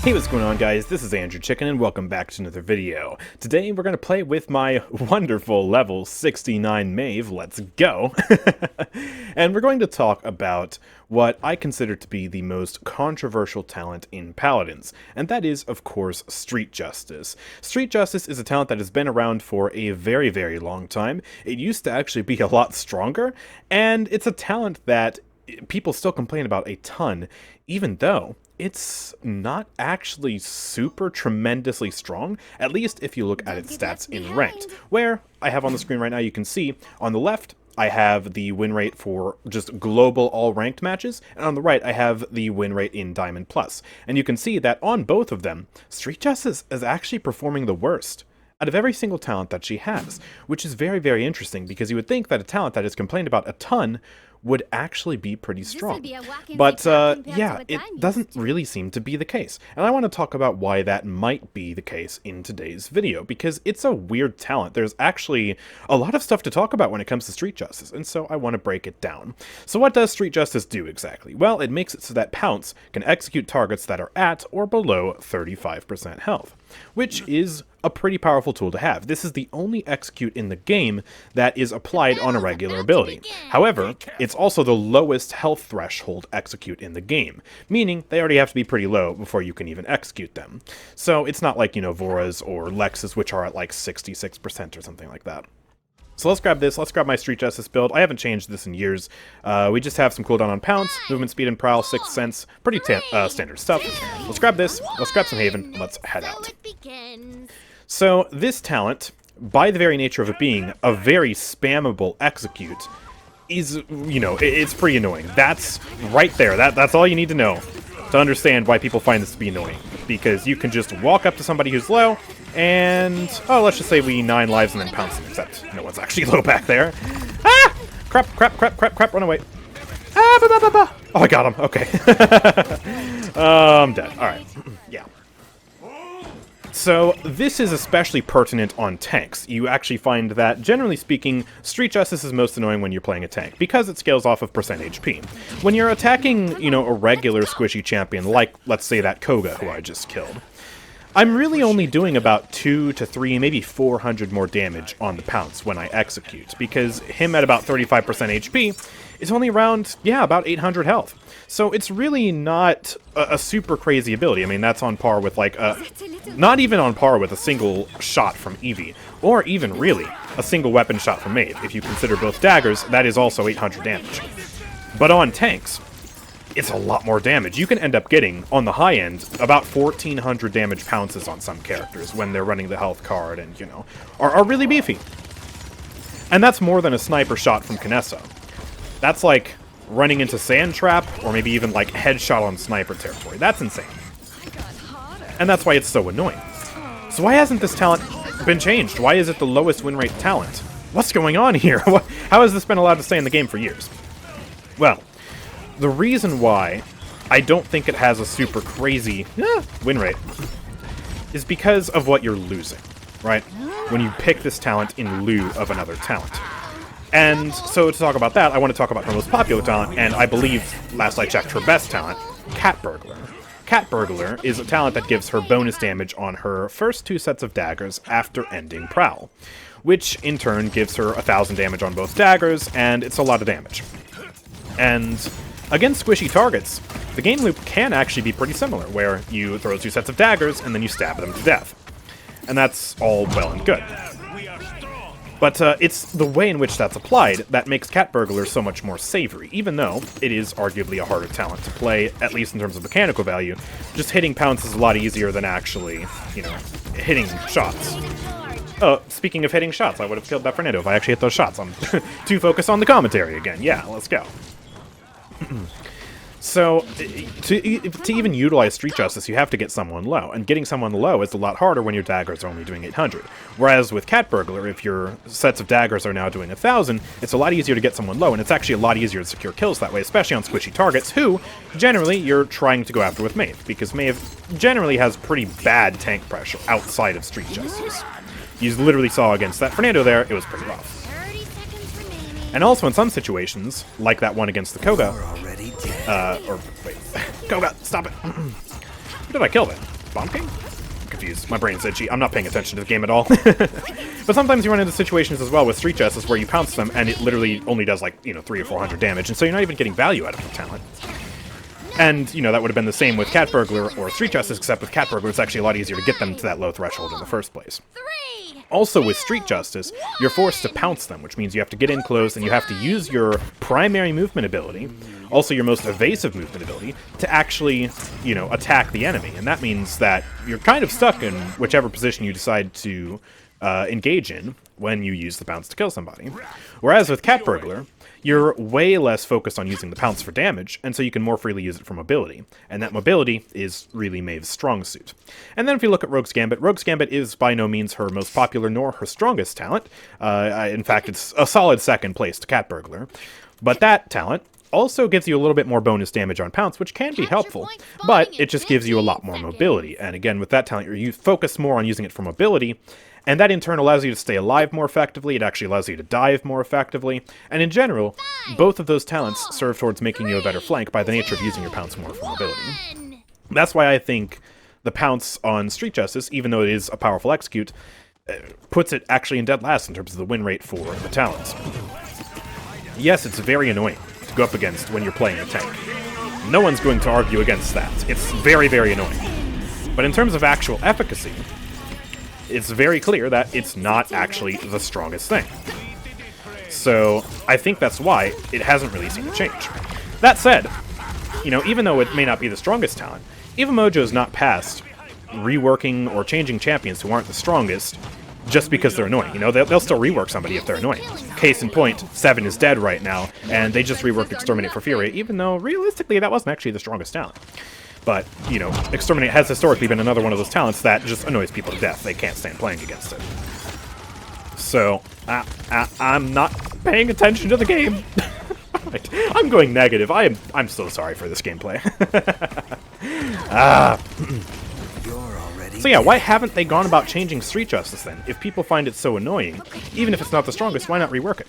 Hey, what's going on, guys? This is AndrewChicken, and welcome back to another video. Today, we're going to play with my wonderful level 69 Maeve. Let's go! And we're going to talk about what I consider to be the most controversial talent in Paladins, and that is, of course, Street Justice. Street Justice is a talent that has been around for a very, very long time. It used to actually be a lot stronger, and it's a talent that people still complain about a ton, even though it's not actually super tremendously strong, at least if you look at its stats in ranked, where I have on the screen right now, you can see on the left I have the win rate for just global all ranked matches, and on the right I have the win rate in Diamond Plus. And you can see that on both of them, Street Justice is actually performing the worst out of every single talent that she has, which is very, very interesting, because you would think that a talent that is complained about a ton would actually be pretty strong. But yeah, it doesn't really seem to be the case. And I want to talk about why that might be the case in today's video, because it's a weird talent. There's actually a lot of stuff to talk about when it comes to Street Justice, and so I want to break it down. So what does Street Justice do exactly? Well, it makes it so that Pounce can execute targets that are at or below 35% health, which is a pretty powerful tool to have. This is the only execute in the game that is applied on a regular ability. However, it's also the lowest health threshold execute in the game, meaning they already have to be pretty low before you can even execute them. So it's not like, you know, Vora's or Lex's, which are at like 66% or something like that. So let's grab this. Let's grab my Street Justice build. I haven't changed this in years. We just have some cooldown on Pounce, movement speed and prowl, 6th sense. Pretty standard stuff. Let's grab this. Let's grab some Haven. Let's head out. So this talent, by the very nature of it being a very spammable execute, is, you know, it's pretty annoying. That's right there. That's all you need to know to understand why people find this to be annoying. Because you can just walk up to somebody who's low, and, oh, let's just say we 9 lives and then pounce them, except no one's actually low back there. Ah! Crap, crap, crap, crap, crap, run away. Ah, ba, ba, ba, ba. Oh, I got him. Okay. I'm dead. Alright. Yeah. So, this is especially pertinent on tanks. You actually find that, generally speaking, Street Justice is most annoying when you're playing a tank, because it scales off of percent HP. When you're attacking, you know, a regular squishy champion, like, let's say that Koga, who I just killed, I'm really only doing about 2 to 3, maybe 400 more damage on the Pounce when I execute, because him at about 35% HP is only around, yeah, about 800 health. So it's really not a super crazy ability. I mean, that's on par with, like, not even on par with a single shot from Evie, or even, really, a single weapon shot from Maeve. If you consider both daggers, that is also 800 damage. But on tanks, it's a lot more damage. You can end up getting, on the high end, about 1,400 damage pounces on some characters when they're running the health card and, you know, are really beefy. And that's more than a sniper shot from Kinessa. That's like running into Sand Trap, or maybe even like headshot on sniper territory. That's insane. And that's why it's so annoying. So why hasn't this talent been changed? Why is it the lowest win rate talent? What's going on here? How has this been allowed to stay in the game for years? Well, the reason why I don't think it has a super crazy win rate is because of what you're losing, right? When you pick this talent in lieu of another talent. And so to talk about that, I want to talk about her most popular talent, and I believe, last I checked, her best talent, Cat Burglar. Cat Burglar is a talent that gives her bonus damage on her first 2 sets of daggers after ending Prowl, which in turn gives her 1,000 damage on both daggers, and it's a lot of damage. And against squishy targets, the game loop can actually be pretty similar, where you throw 2 sets of daggers and then you stab them to death. And that's all well and good. But it's the way in which that's applied that makes Cat Burglar so much more savory, even though it is arguably a harder talent to play, at least in terms of mechanical value. Just hitting Pounce is a lot easier than actually, you know, hitting shots. Oh, speaking of hitting shots, I would have killed that Fernando if I actually hit those shots. I'm too focused on the commentary again. Yeah, let's go. So, to even utilize Street Justice, you have to get someone low, and getting someone low is a lot harder when your daggers are only doing 800. Whereas with Cat Burglar, if your sets of daggers are now doing 1,000, it's a lot easier to get someone low, and it's actually a lot easier to secure kills that way, especially on squishy targets, who, generally, you're trying to go after with Maeve, because Maeve generally has pretty bad tank pressure outside of Street Justice. You literally saw against that Fernando there, it was pretty rough. And also in some situations, like that one against the Koga, or wait, Koga, stop it. Who did I kill then? Bomb King? I'm confused. My brain's itchy. I'm not paying attention to the game at all. But sometimes you run into situations as well with street justice where you pounce them and it literally only does like, 300 or 400 damage, and so you're not even getting value out of the talent. And, that would have been the same with Cat Burglar or Street Justice, except with Cat Burglar it's actually a lot easier to get them to that low threshold in the first place. Also, with Street Justice, you're forced to pounce them, which means you have to get in close and you have to use your primary movement ability, also your most evasive movement ability, to actually, attack the enemy. And that means that you're kind of stuck in whichever position you decide to engage in when you use the pounce to kill somebody. Whereas with Cat Burglar, you're way less focused on using the pounce for damage, and so you can more freely use it for mobility. And that mobility is really Maeve's strong suit. And then if you look at Rogue's Gambit is by no means her most popular nor her strongest talent. In fact, it's a solid second place to Cat Burglar. But that talent also gives you a little bit more bonus damage on pounce, which can be helpful, but it just gives you a lot more mobility. And again, with that talent, you focus more on using it for mobility, and that in turn allows you to stay alive more effectively, it actually allows you to dive more effectively, and in general, both of those talents serve towards making you a better flank by the nature of using your pounce more for mobility. That's why I think the pounce on Street Justice, even though it is a powerful execute, puts it actually in dead last in terms of the win rate for the talents. Yes, it's very annoying to go up against when you're playing a tank. No one's going to argue against that. It's very, very annoying. But in terms of actual efficacy, it's very clear that it's not actually the strongest thing. So I think that's why it hasn't really seen a change. That said, even though it may not be the strongest talent, Evil Mojo is not past reworking or changing champions who aren't the strongest just because they're annoying. They'll still rework somebody if they're annoying. Case in point, 7 is dead right now, and they just reworked Exterminate for Fury, even though realistically that wasn't actually the strongest talent. But, Exterminate has historically been another one of those talents that just annoys people to death. They can't stand playing against it. So, I'm not paying attention to the game. I'm going negative. I'm so sorry for this gameplay. So yeah, why haven't they gone about changing Street Justice then? If people find it so annoying, even if it's not the strongest, why not rework it?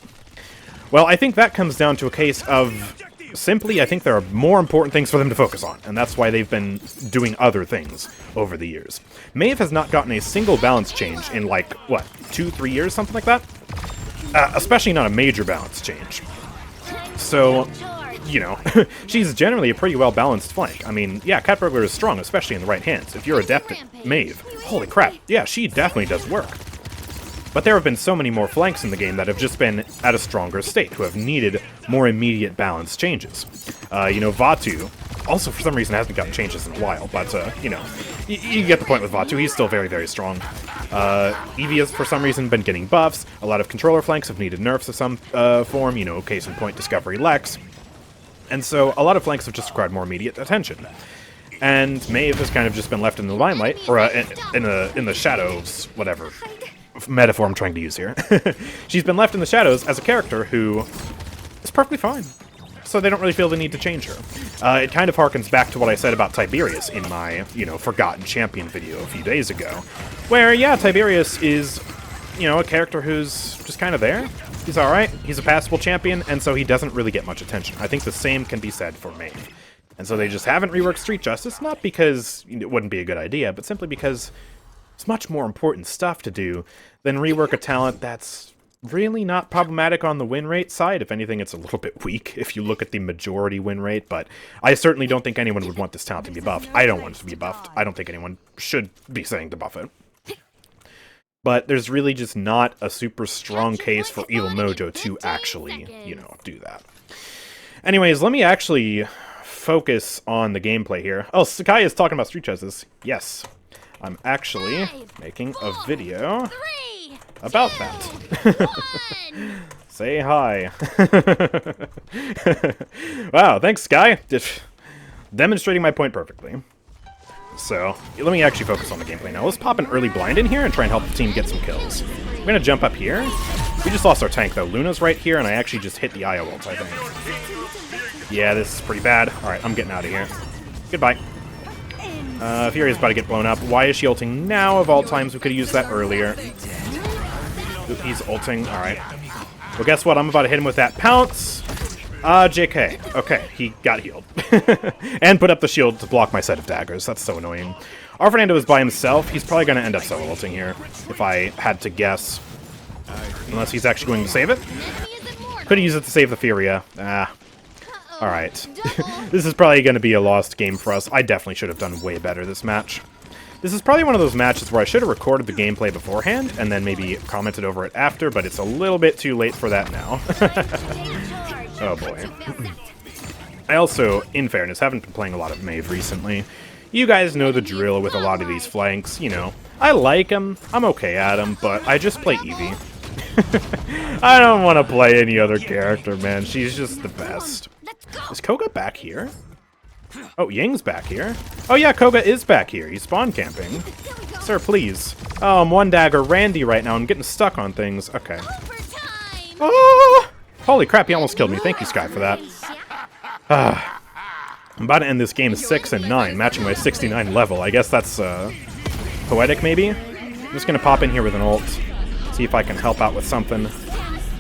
Well, I think that comes down to a case of simply, I think there are more important things for them to focus on, and that's why they've been doing other things over the years. Maeve has not gotten a single balance change in, 2-3 years, something like that? Especially not a major balance change. So, she's generally a pretty well-balanced flank. I mean, yeah, Cat Burglar is strong, especially in the right hands. If you're adept at Maeve, holy crap, yeah, she definitely does work. But there have been so many more flanks in the game that have just been at a stronger state, who have needed more immediate balance changes. Vatu, also for some reason hasn't gotten changes in a while, but, you get the point with Vatu, he's still very, very strong. Eevee has for some reason been getting buffs, a lot of controller flanks have needed nerfs of some form, case in point Discovery Lex. And so a lot of flanks have just required more immediate attention. And Maeve has kind of just been left in the limelight, or in the shadows, whatever metaphor I'm trying to use here. She's been left in the shadows as a character who is perfectly fine. So they don't really feel the need to change her. It kind of harkens back to what I said about Tiberius in my, Forgotten Champion video a few days ago. Where, yeah, Tiberius is, a character who's just kind of there. He's alright, he's a passable champion, and so he doesn't really get much attention. I think the same can be said for Maeve. And so they just haven't reworked Street Justice, not because it wouldn't be a good idea, but simply because it's much more important stuff to do than rework a talent that's really not problematic on the win rate side. If anything, it's a little bit weak if you look at the majority win rate, but I certainly don't think anyone would want this talent to be buffed. I don't want it to be buffed. I don't think anyone should be saying to buff it. But there's really just not a super strong case for Evil Mojo to actually, do that. Anyways, let me actually focus on the gameplay here. Oh, Sakai is talking about Street Justice. Yes. I'm actually making a video about that. Say hi. Wow, thanks, Sky. Demonstrating my point perfectly. So, let me actually focus on the gameplay now. Let's pop an early blind in here and try and help the team get some kills. I'm gonna jump up here. We just lost our tank, though. Luna's right here, and I actually just hit the IO ult, I think. Yeah, this is pretty bad. Alright, I'm getting out of here. Goodbye. Fury's about to get blown up. Why is she ulting now? Of all times, we could have used that earlier. Ooh, he's ulting. Alright. Well, guess what? I'm about to hit him with that pounce. JK. Okay, he got healed. And put up the shield to block my set of daggers. That's so annoying. Our Fernando is by himself. He's probably going to end up solo ulting here, if I had to guess. Unless he's actually going to save it. Could use it to save the Furia. Alright. This is probably going to be a lost game for us. I definitely should have done way better this match. This is probably one of those matches where I should have recorded the gameplay beforehand, and then maybe commented over it after, but it's a little bit too late for that now. Oh boy. I also, in fairness, haven't been playing a lot of Maeve recently. You guys know the drill with a lot of these flanks, you know. I like them, I'm okay at them, but I just play Evie. I don't want to play any other character, man. She's just the best. Is Koga back here? Oh, Ying's back here. Oh yeah, Koga is back here. He's spawn camping. Sir, please. Oh, I'm one dagger Randy right now. I'm getting stuck on things. Okay. Oh! Holy crap, he almost killed me. Thank you, Sky, for that. I'm about to end this game 6 and 9, matching my 69 level. I guess that's poetic, maybe? I'm just gonna pop in here with an ult. See if I can help out with something.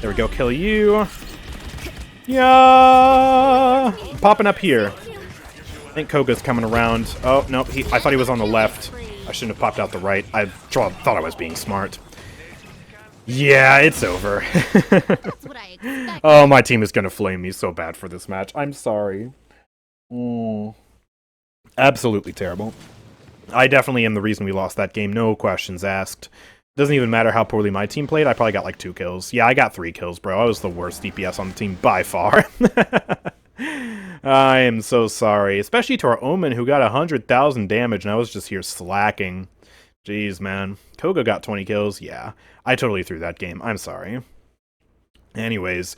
There we go, kill you. Yeah! I'm popping up here. I think Koga's coming around. Oh, no, I thought he was on the left. I shouldn't have popped out the right. I thought I was being smart. Yeah, it's over. Oh, my team is going to flame me so bad for this match. I'm sorry. Absolutely terrible. I definitely am the reason we lost that game. No questions asked. Doesn't even matter how poorly my team played. I probably got like 2 kills. Yeah, I got 3 kills, bro. I was the worst DPS on the team by far. I am so sorry. Especially to our Omen, who got 100,000 damage, and I was just here slacking. Jeez, man. Koga got 20 kills. Yeah, I totally threw that game. I'm sorry. Anyways,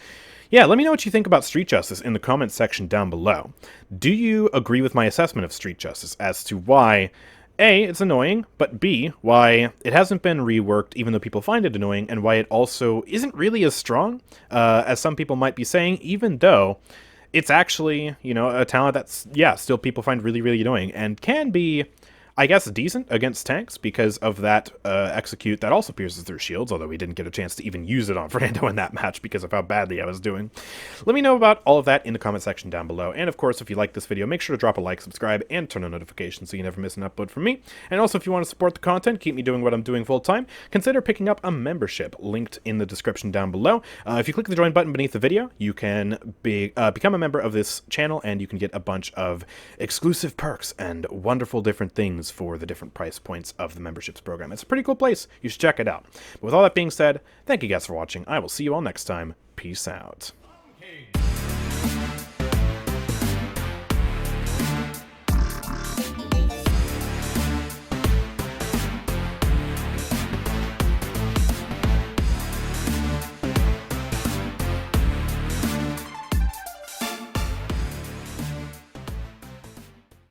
yeah, let me know what you think about Street Justice in the comments section down below. Do you agree with my assessment of Street Justice as to why, A, it's annoying, but B, why it hasn't been reworked even though people find it annoying, and why it also isn't really as strong as some people might be saying, even though it's actually, you know, a talent that's, yeah, still people find really, really annoying, and can be, I guess, decent against tanks because of that execute that also pierces their shields, although we didn't get a chance to even use it on Fernando in that match because of how badly I was doing. Let me know about all of that in the comment section down below. And of course, if you like this video, make sure to drop a like, subscribe, and turn on notifications so you never miss an upload from me. And also, if you want to support the content, keep me doing what I'm doing full time, consider picking up a membership linked in the description down below. If you click the join button beneath the video, you can become a member of this channel, and you can get a bunch of exclusive perks and wonderful different things for the different price points of the memberships program. It's a pretty cool place. You should check it out. But with all that being said, thank you guys for watching. I will see you all next time. Peace out.